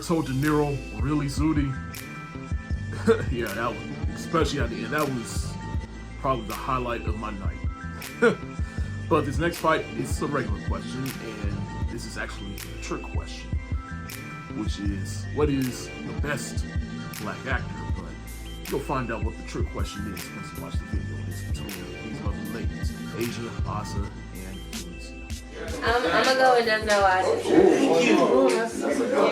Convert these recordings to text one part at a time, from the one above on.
told De Niro really zooty. Yeah, that one, especially at the end, that was probably the highlight of my night. But this next fight is a regular question, and this is actually a trick question, which is, what is the best black actor? But you'll find out what the trick question is once you watch the video. It's between these lovely ladies, Aysia, Aysia, and Felicia. I'm gonna go with Denzel Washington. I'm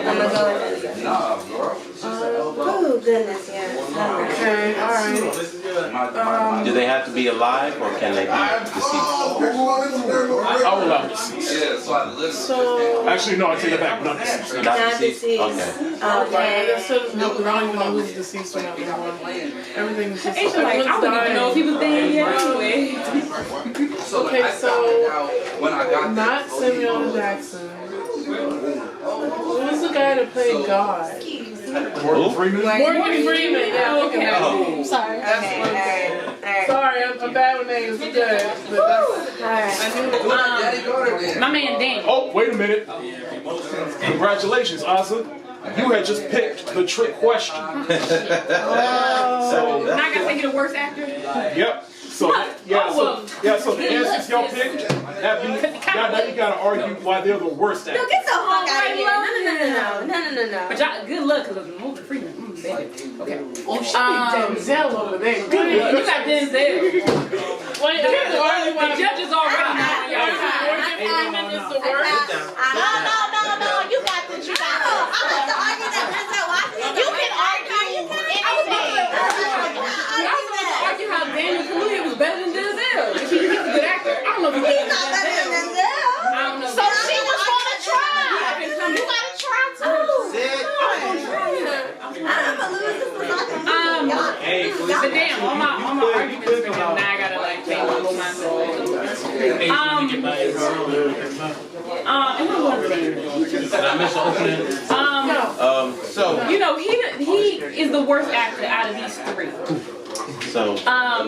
gonna go with Denzel. Oh goodness, yeah. Okay, alright. Do they have to be alive or can they be deceased? I will allow deceased. So, Actually, no, I take it back. Not deceased. Not Not deceased? deceased. Okay. okay, that's so I don't even know who's deceased or not anymore. Everything's just Aysia, like, I wouldn't even know if he was dead yet anyway. Okay, so not Samuel L. Jackson. Who's the guy that played God? Morgan Freeman? Morgan Freeman, yeah. Okay. Oh. Sorry. Alright. Sorry, I'm bad with names. I'm good. But that's, My man Dan. Oh, wait a minute. Congratulations, Aysia. You had just picked the trick question. Now I gotta think of the worst actor. Yep. So the answers y'all picked, now you gotta argue why they're the worst No, actors. get the fuck out of here. No. But y'all, good luck, because Morgan Freeman. Baby. Okay. Denzel over there. You got Denzel. Wait, The judges already know. Morgan Freeman is the worst. No. You got this. You got this. You can argue anything. I was about to argue how Daniel Kaluuya was better than Denzel. He's a good actor. I don't know if he's better than Denzel. I don't know. So she was gonna try. You gotta try too. But damn, all my arguments for him, now I gotta like change my whole mindset. So You know, he is the worst actor out of these three.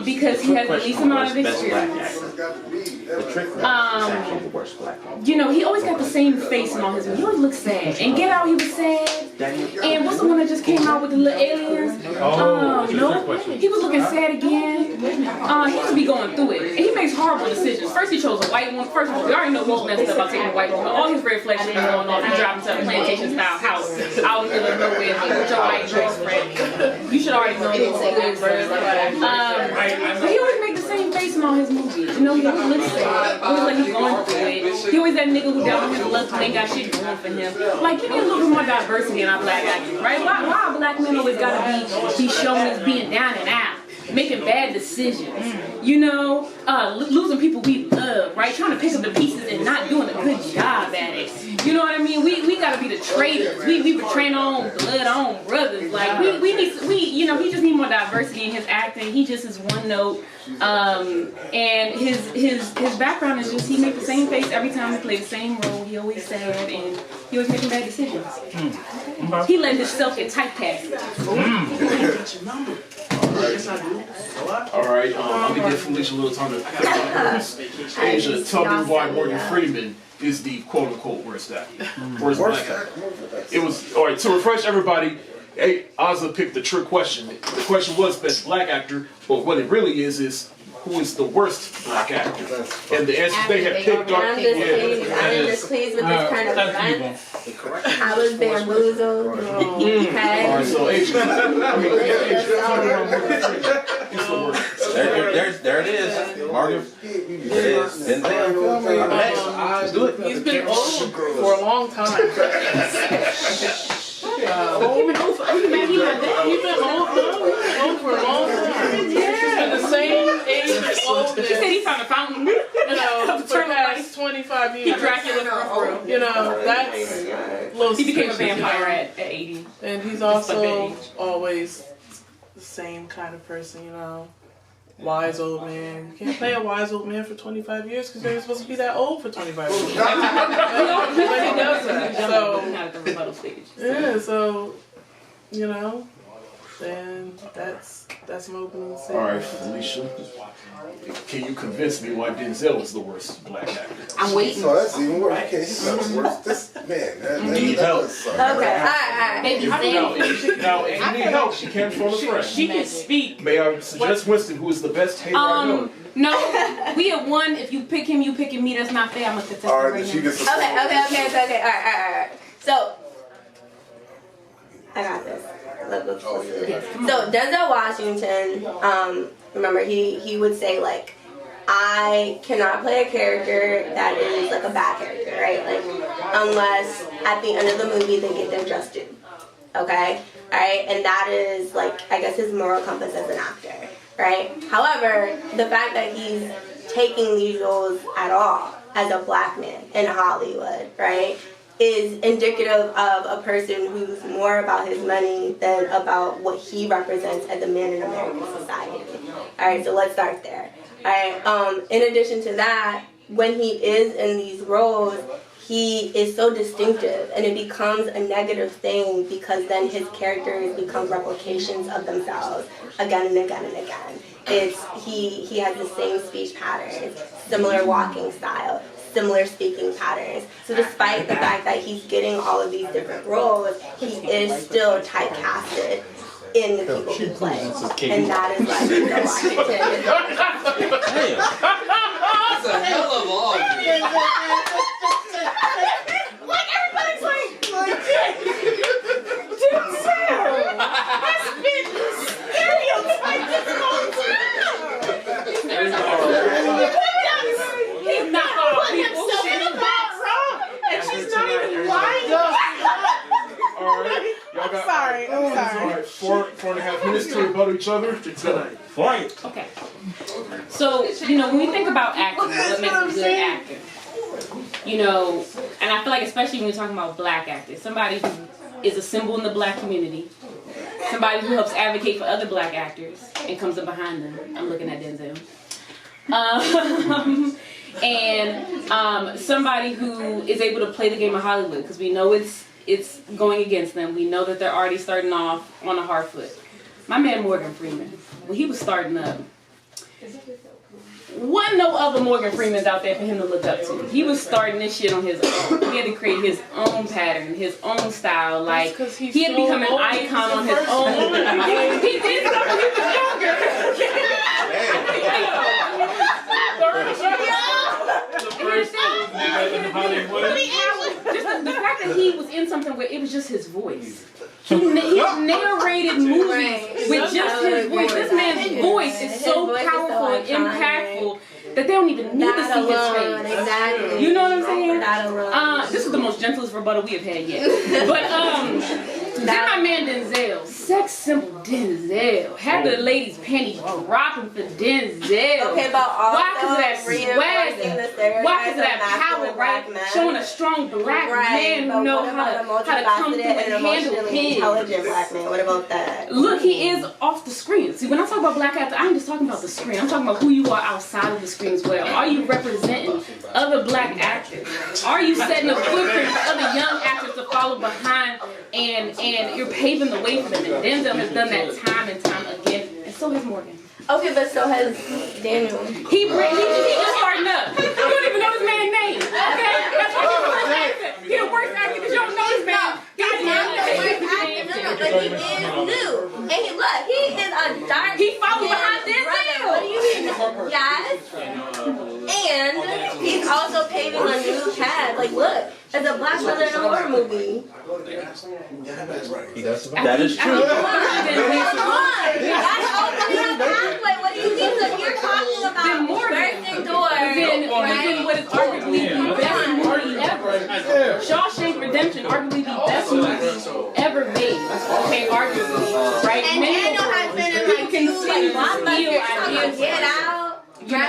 Because he has the least amount of experience. The trick is actually the worst black actor. You know, he always got the same face in all his movies. He always looks sad. And Get Out, he was sad. And what's the one that just came out with the little aliens? He was looking sad again. He used to be going through it. And he makes horrible decisions. First he chose a white one. First of all, we already know who's messed up about taking a white woman. All his red flags are going on. He dropped into a plantation style house out in the middle of nowhere with your white dress friend. You should already know who's but he always make the same face in all his movies. You know, he always looks sad. Always like he's going through it. He always that nigga who down on his luck and ain't got shit going for him. Like, give me a little bit more diversity in our black actors, right? Why black men always gotta be shown as being down and out, making bad decisions, you know, losing people we love, right? Trying to pick up the pieces and not doing a good job at it. You know what I mean? We gotta be the traitors. We betraying our own blood, our own brothers. Like we you know, he just need more diversity in his acting. He just is one note. And his background is just he make the same face every time he plays the same role. He always sad and he always making bad decisions. He let himself get typecast. All right, let me give Felicia a little time to Aysia, tell me why Morgan Freeman is the quote-unquote worst actor. Worst black actor. It was, all right, to refresh everybody, Aysia picked the trick question. The question was best black actor, but what it really is who is the worst black actor? And the answers they had picked are... I'm just pleased with this kind of event. I was bamboozled. Okay. All right, so Aysia, There it is. Morgan. There it is. Denzel. Next. Let's do it. He's been old for a long time. He's been old for a long time. He's been the same age as old as, He said he found a fountain. you know, for the past 25 years. He Dracula for real. You know, that's a little He became a suspicious, vampire you know. at 80. And he's also always the same kind of person, you know. Wise old man. You can't play a wise old man for 25 years because you're supposed to be that old for 25 years. But he doesn't. So, Not at the rebuttal stage. yeah, so, you know. then that's an opening All right, segment. Felicia. Can you convince me why Denzel is the worst black actor? I'm waiting. So that's even worse. Okay, he's not worse. This man, Need help. Okay, alright. Baby, Now, if you need help, she can't phone a friend. she can speak. May I suggest Winston, who is the best hater I know? No, we have one. If you pick him, you picking me. That's not fair. I'm gonna contest All right, right then she now. gets. Okay. Alright. So, I got this. Let's do this. So, Denzel Washington, remember, he would say, like, I cannot play a character that is, like, a bad character, right? Like, unless at the end of the movie they get their just due. Okay? Alright? And that is, like, I guess his moral compass as an actor. Right? However, the fact that he's taking these roles at all as a black man in Hollywood, right, is indicative of a person who's more about his money than about what he represents as a man in American society. Alright, so let's start there. Alright, in addition to that, when he is in these roles, he is so distinctive, and it becomes a negative thing because then his characters become replications of themselves again and again and again. He has the same speech patterns, similar walking style, similar speaking patterns. So despite the fact that he's getting all of these different roles, he is still typecasted in the people he plays. And that is why Denzel Washington is That's a hell of a argument. Like everybody's like, Denzel has been stereotyped this whole time. He's not put himself in the box wrong, and she's not even lying. All right. Y'all got, Sorry. All right, 4.5 minutes to rebuttal each other. Tonight. Fight. Okay. So, when we think about acting, what makes a good actor? And I feel like especially when we're talking about black actors, somebody who is a symbol in the black community, somebody who helps advocate for other black actors and comes up behind them. I'm looking at Denzel. And somebody who is able to play the game of Hollywood, because we know it's going against them. We know that they're already starting off on a hard foot. My man Morgan Freeman, when he was starting up, wasn't no other Morgan Freemans out there for him to look up to. He was starting this shit on his own. He had to create his own pattern, his own style. Like, he had to become an icon on his own. He did stuff when he was younger. Just the fact that he was in something where it was just his voice. He narrated movies with just his voice. This man's voice is so powerful and impactful that they don't even need to see his face. Exactly. You know what I'm saying? That alone. This is the most gentlest rebuttal we have had yet. But then my man Denzel, sex symbol Denzel, had the ladies' panties dropping for Denzel. Okay, but also why? Because of that swag. Why? Because of that power, right? Showing a strong black man who knows how to come through and handle his. Intelligent black man. What about that? Look, he is off the screen. See, when I talk about black actors, I'm just talking about the screen. I'm talking about who you are outside of the screen as well. Are you representing other black actors? Are you setting a footprint for other young actors to follow behind, and you're paving the way for them? And Denzel has done that time and time again, and so has Morgan. Okay, but so has Daniel. He just starting up. You don't even know this man's name. Okay? That's why he's the worst actor. He's the worst actor because you don't know this man. He's not the worst actor, but he is new. And he is a dark. He followed behind Denzel. What do you mean? Yes. And he's also paving a new path. Like, look, as a black brother in a horror movie. That is true. Come on. That's opening a pathway. What do you mean? So you're talking about bursting doors. Then what is arguably the best movie ever. Shawshank Redemption, arguably the best movie ever made. Okay, arguably. Right? And Daniel has been in like two blockbusters. Get Out. And now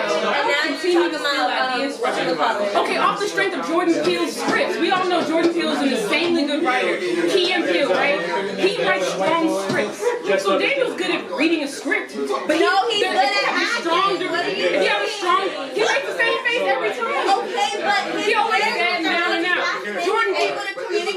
you're talking about okay, off the strength of Jordan Peele's scripts. We all know Jordan Peele is an insanely good writer. Key and Peele, right? He writes strong scripts. So Daniel's good at reading a script. But he's good at acting. If he has a strong, he makes the same face every time. Okay, but he always said now and now. Jordan Peele,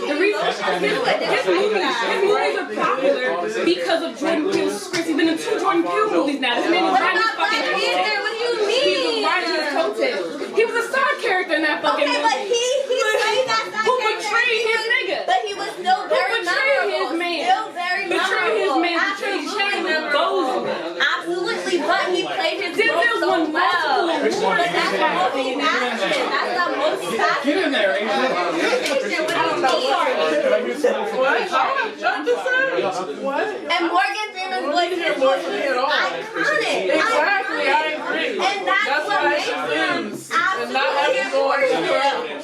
the reason his movies are popular because of Jordan Peele's scripts. He's been in 2 Jordan Peele movies now. This man is What riding his about Black fucking Panther? What do you He was mean? riding his coattails. He was a side character in that fucking Okay, movie. but he played that side Who character. betrayed his nigga? But he was still very betrayed memorable. his man? Still very Betrayed his memorable. man. Betrayed Absolutely Shane memorable. Bozeman. Absolutely, but he played his role Denzel so won well. multiple But awards. that's the multifaceted. That's the multifaceted. Get in there, Aysia. What do you mean? What? Jump this in? What? And Morgan Freeman's voice is iconic. Exactly, I agree. And that's what why I makes should him lose. And not have absolutely to go on the important.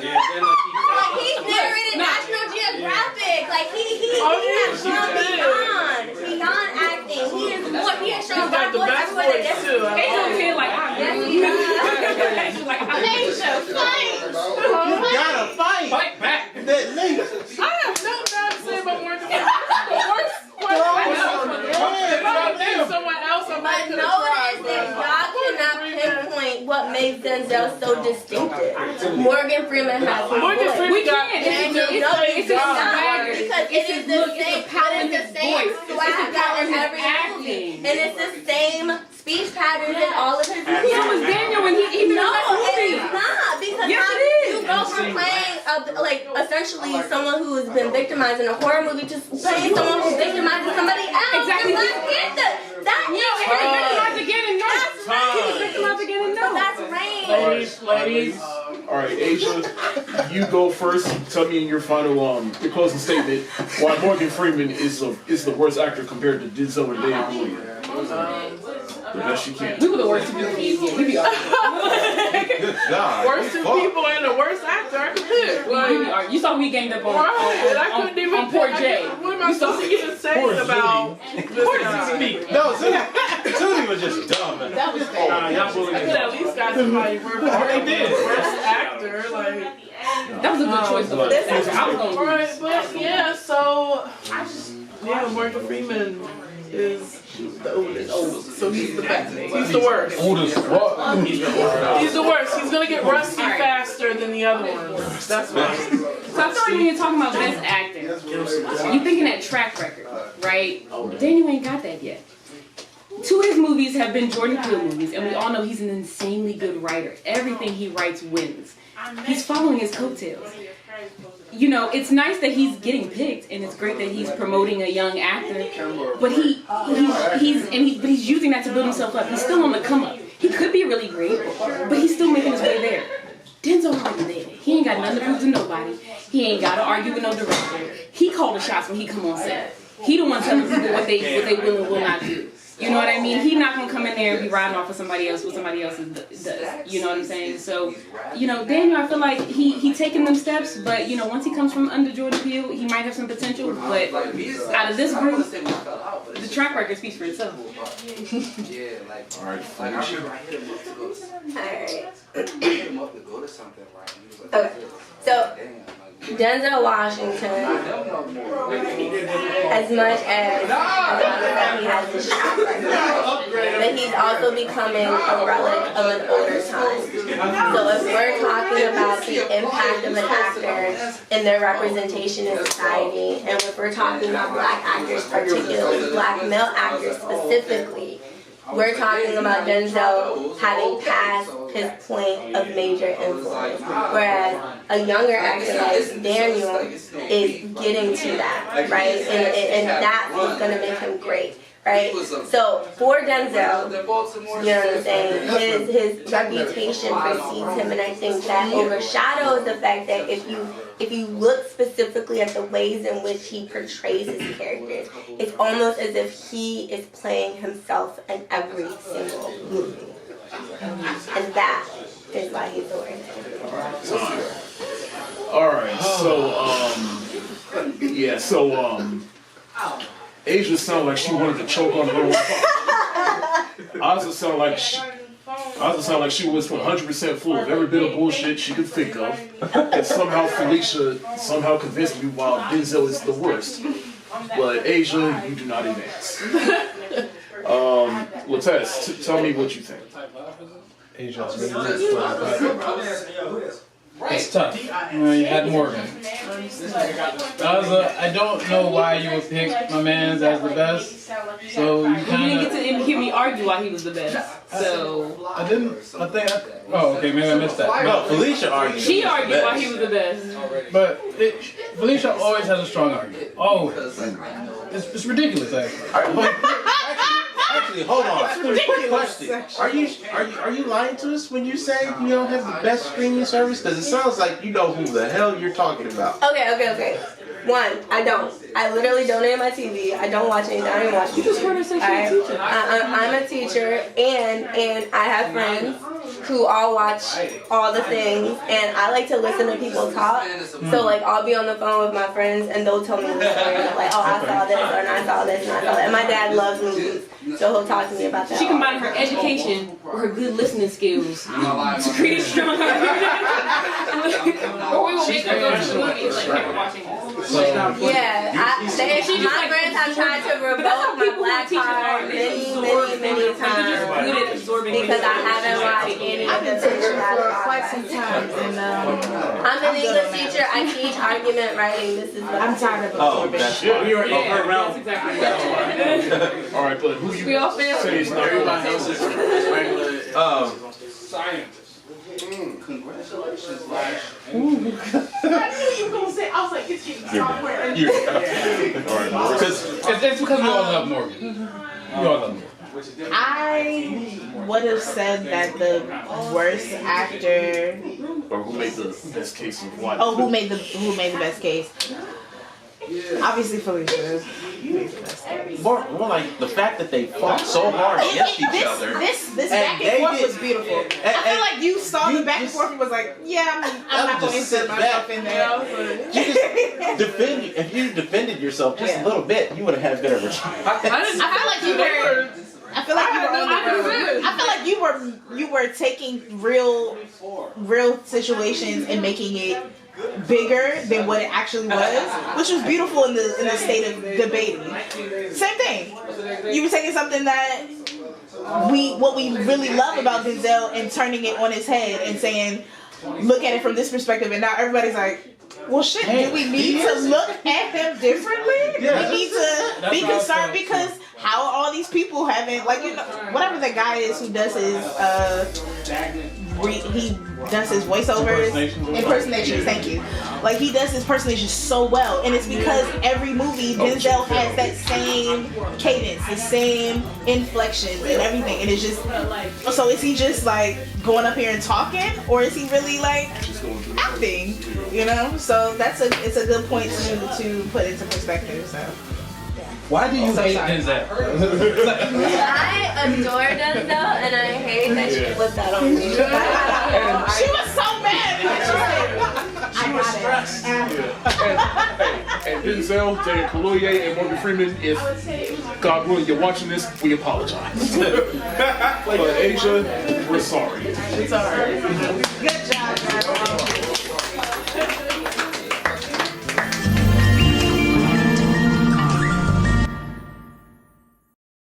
Like, he's narrated National Geographic. Like, he has gone beyond acting. He is more. He has shown got the voice best everywhere that voice, too. Ain't no kid like I Yes, do. he does. She's like, Aysia, fight! You gotta fight. Fight back. That nigga. I have no bad to say about Morgan Freeman. The worst question. Someone else I might But could have notice that y'all cannot pinpoint what makes Denzel so distinctive. Morgan Freeman has his Morgan voice. Freeman We got can't. And It's you know his it's not swagger. because It's it his is the look. It's same, the power but in it's his the same voice. It's the swagger power in in his every movie, acting. and it's the same speech patterns in all of his So is movies. Daniel when he even No, in that movie. it's not because Yes, how it is. you go from playing like essentially someone who has been victimized in a horror movie to playing someone who's victimizing somebody else. Exactly. In Black Panther. That He is was victimized again and no. That's He was victimized again and no. That's range. Ladies. All right, Aysia, you go first. Tell me in your final, your closing statement why Morgan Freeman is the worst actor compared to Denzel and Daniel. The best you can. We were the worst two people in the We be arguing. Good God. Worst two people and the worst actor I could pick. We be arguing. You saw me ganged up on Right, and I couldn't even on poor pick- Jay. What am I supposed to even say about this guy? No, Zuni was just dumb. That was bad. I could at least got somebody worth worst actor, like. That was a good choice though. I was gonna Right, lose. but yeah, so Morgan Freeman is the oldest, so he's the best. He's the worst. Oldest what? He's the worst. He's gonna get rusty faster than the other ones. That's why. So I feel like when you're talking about best acting, you're thinking that track record, right? Daniel ain't got that yet. 2 of his movies have been Jordan Peele movies, and we all know he's an insanely good writer. Everything he writes wins. He's following his coattails. You know, it's nice that he's getting picked, and it's great that he's promoting a young actor. But he's using that to build himself up. He's still on the come up. He could be really great, but he's still making his way there. Denzel already there. He ain't got nothing to prove to nobody. He ain't got to argue with no director. He called the shots when he come on set. He the one telling people what they will and will not do. You know what I mean? He's not gonna come in there and be riding off of somebody else what somebody else does. You know what I'm saying? So, you know, Daniel, I feel like he taking them steps, but you know, once he comes from under Jordan Peele, he might have some potential. But out of this group, the track record speaks for itself. All right, Felicia. Alright. Okay. So Denzel Washington, as much as he has this track record, but he's also becoming a relic of an older time. So if we're talking about the impact of an actor and their representation in society, and if we're talking about black actors, particularly black male actors specifically, we're talking about Denzel having passed his point of major influence, whereas a younger actor like Daniel is getting to that, right? And that's what's going to make him great, right? So for Denzel, you know what I'm saying, his reputation precedes him, and I think that overshadows the fact that if you look specifically at the ways in which he portrays his characters, it's almost as if he is playing himself in every single movie. And that is why he's the worst. Alright, so, Aysia sounded like she wanted to choke on her own thoughts. Aysia sounded like she was 100% full of every bit of bullshit she could think of. And somehow Felicia convinced me while Denzel is the worst. But Aysia, you do not advance. Lattez, tell me what you think. Asia's really good, but it's tough. You had Morgan. I don't know why you would pick my man's as the best. So you You kind didn't of. get to hear me argue why he was the best. So I didn't. I think. Oh, okay. Maybe I missed that. No, Felicia argued. she argued why he was the best. But Felicia always has a strong argument. Always. It's ridiculous, actually. Actually, hold on. Quick question: Are you lying to us when you say you don't have the best streaming service? Because it sounds like you know who the hell you're talking about. Okay. One, I don't. I literally donate my TV. I don't watch anything. I don't even watch TV. You just heard her say she's a teacher. I'm a teacher, and I have friends who all watch all the things, and I like to listen to people talk. So like I'll be on the phone with my friends, and they'll tell me the story. Like, oh, I saw this, and I saw this, and I saw that. And my dad loves movies, so he'll talk to me about that. She combined her education with her good listening skills to create a strong argument. Or we will make her go to the movies like people watching this. Yeah, my friends have tried to revoke my black card many times because I haven't watched any of the things that for quite some time, and I'm an English teacher. I teach argument writing. This is what I'm tired of Oh, absorbing. that's Yeah, you're That's exactly right. All right, but who you We all fail. say is not Everybody else is regular. Scientist. Congratulations, Lash. I knew you were gonna say. I was like, it's getting somewhere. It's because we all love Morgan. We all love Morgan. I would have said that the worst actor. or who made the best case of why? Oh, who made the best case? Obviously, Felicia. More like the fact that they fought so hard against each other. This And back they and forth did- was beautiful. and- I feel like you saw you the back and just- forth and was like, yeah, I'm not just going to sit insert myself back. in there. You just defend. If you defended yourself just a little bit, you would have had a better response. I feel like you were. I feel like you were on the road. I feel like you were taking real situations and making it bigger than what it actually was, which was beautiful in the state of debating. Same thing. You were taking something that what we really love about Denzel and turning it on his head and saying, look at it from this perspective, and now everybody's like, well, shit, do we need to look at him differently? Yeah. We need to be concerned because how are all these people having, like, you know, whatever the guy is who does his, he does his voiceovers, impersonations, thank you. Like, he does his impersonations so well, and it's because every movie, Denzel has that same cadence, the same inflections and everything, and it's just, so is he just, like, going up here and talking, or is he really, like, acting, you know? So it's a good point to put into perspective, so. Why do you hate Denzel? I adore Denzel, and I hate that she flipped that on me. She was so mad. She was stressed. And Denzel, Jay Kaloye, and Morgan Freeman, if God willing you're watching this, we apologize. But Aysia, we're sorry. It's alright. Good job, guys.